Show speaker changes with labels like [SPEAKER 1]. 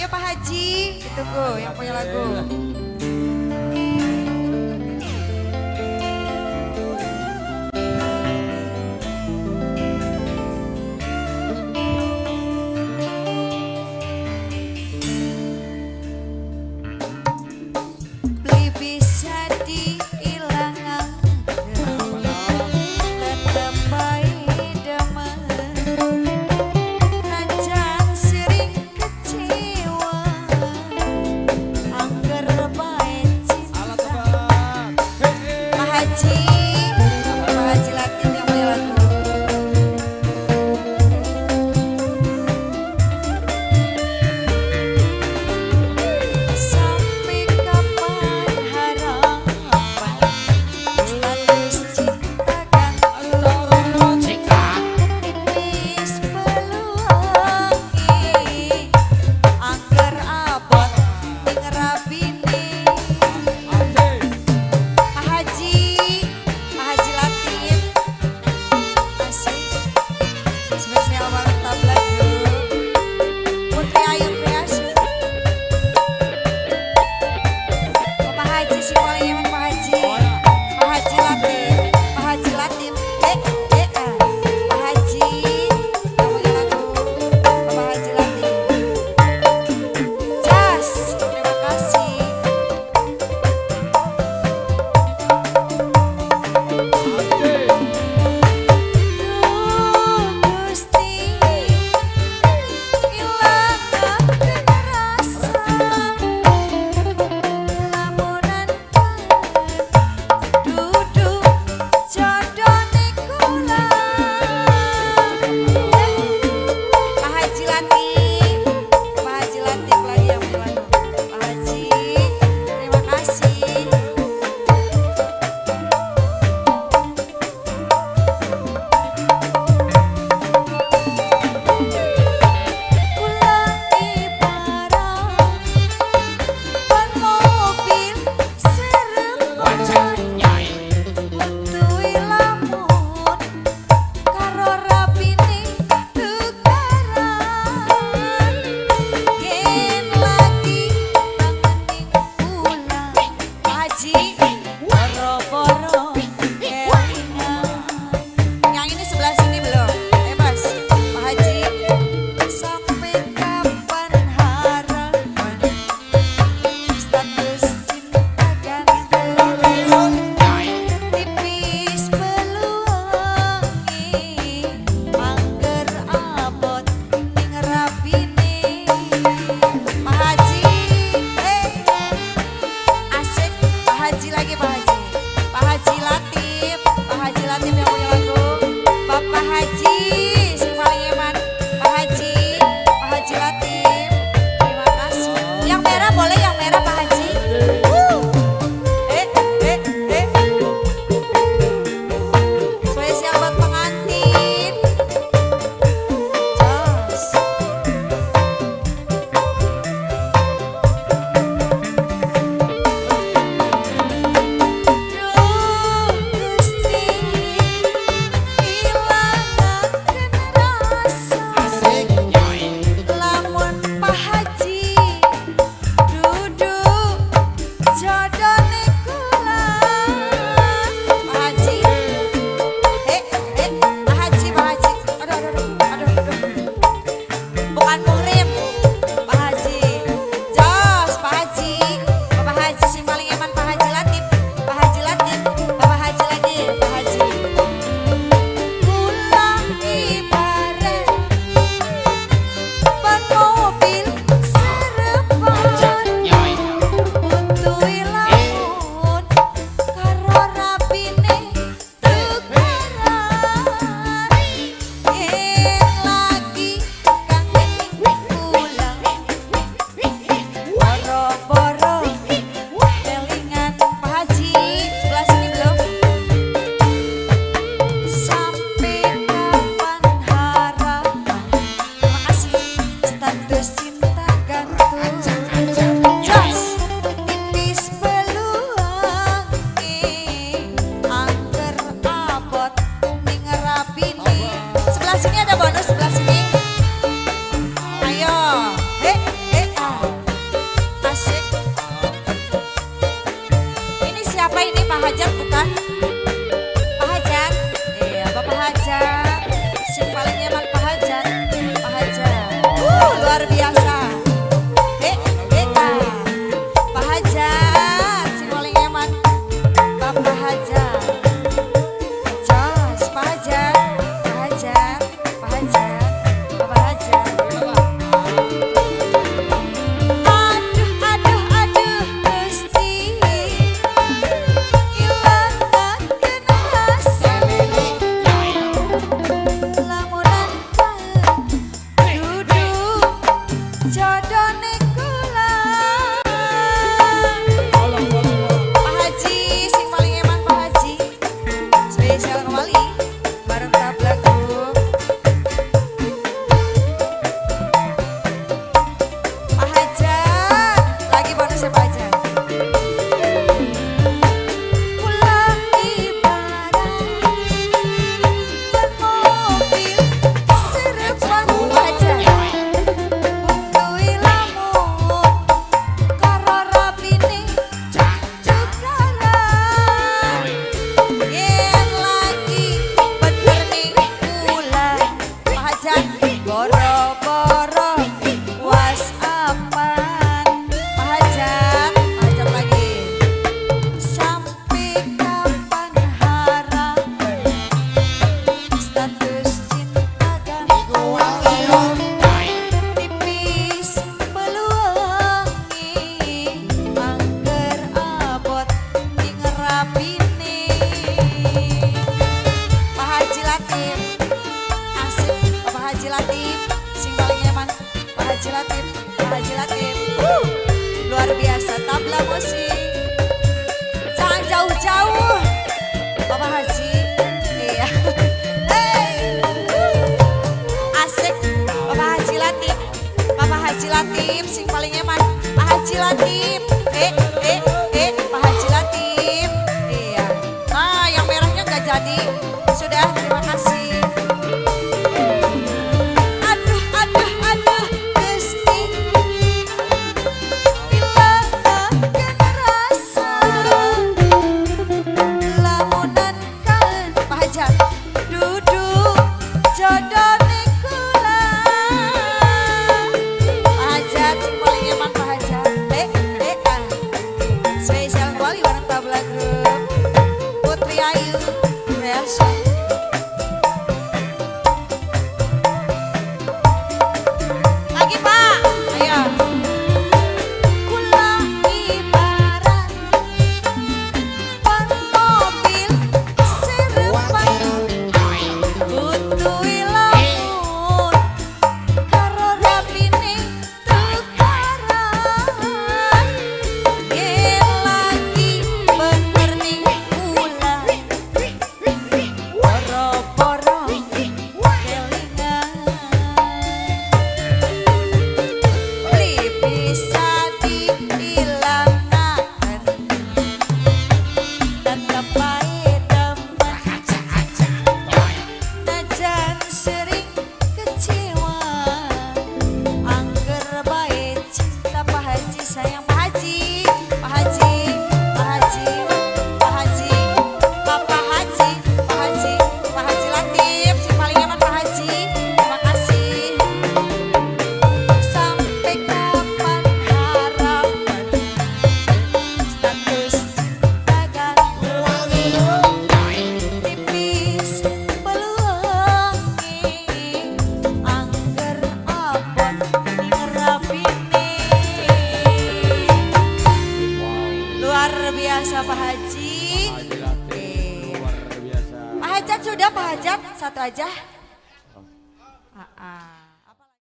[SPEAKER 1] aja Pak Haji. Itu Gu yang punya lagu. Beli bisa dihilangkan, tetap baik demen. Najan sering kecewa, angger luar biasa. Pak Hajat, si paling eman. Bapak Hajat. Jos, Pak Hajat. Pak Hajat, Pak Hajat, Bapak Hajat. Aduh, Gusti. Ilangakeun rasa. Lamunan duduk jodone kula. Pak Haji, sing paling eman Pak Haji. Spesial kembali bareng Tabla Group. Pak Hajat, lagi bonusnya Pak Hajat. Kula ibarat mobil serban Pak Hajat. Butuhi lamun karo rapine cukaran. Yen lagi bener ning kula Pak Hajat boro-boro WhatsAppan. Pak Hajat lagi. Sampai kapan harap status cinta gantung tipis beluangi angger abot ning rapine. Pak Haji Latif asik. Pak Haji Latif sing paling eman. Pak Haji Latif, Pak Haji Latif. Luar biasa tabla musik. Jangan jauh-jauh. Bapak Haji. Iya. Hey. Asik. Bapak Haji Latif. Bapak Haji Latif sing paling eman. Pak Haji Latif. Pak Haji Latif. Iya. Nah, yang merahnya nggak jadi. Sudah, terima kasih. Aduh, Gusti. Ilangakeun rasa. Lamunan kan Pak Hajat duduk jodone kula. Pak Hajat sing paling eman Pak Hajat. Spesial kembali bareng Tabla Group. Putri Ayu Relsa. Lagi Pak, ayo. Kula ibarat ban mobil serban. Butuhi lamun karo rapine tukaran. Yen lagi bener ning kula boro-boro kelingan. Li bisa diilangaken tetep bae demen. Najan sering kecewa angger bae cinta. Pak Haji sayang Pak Haji. Pak Haji, Pak Haji, Pak Haji, Bapak Haji, Pak Haji, Pak Haji Latif si paling eman Pak Haji. Terima kasih. Sampai kapan harapan status cinta gantung tipis beluangi angger abot ning rapine. Luar biasa Pak Haji.
[SPEAKER 2] Luar biasa.
[SPEAKER 1] Pak Hajat sudah Pak Hajat satu aja.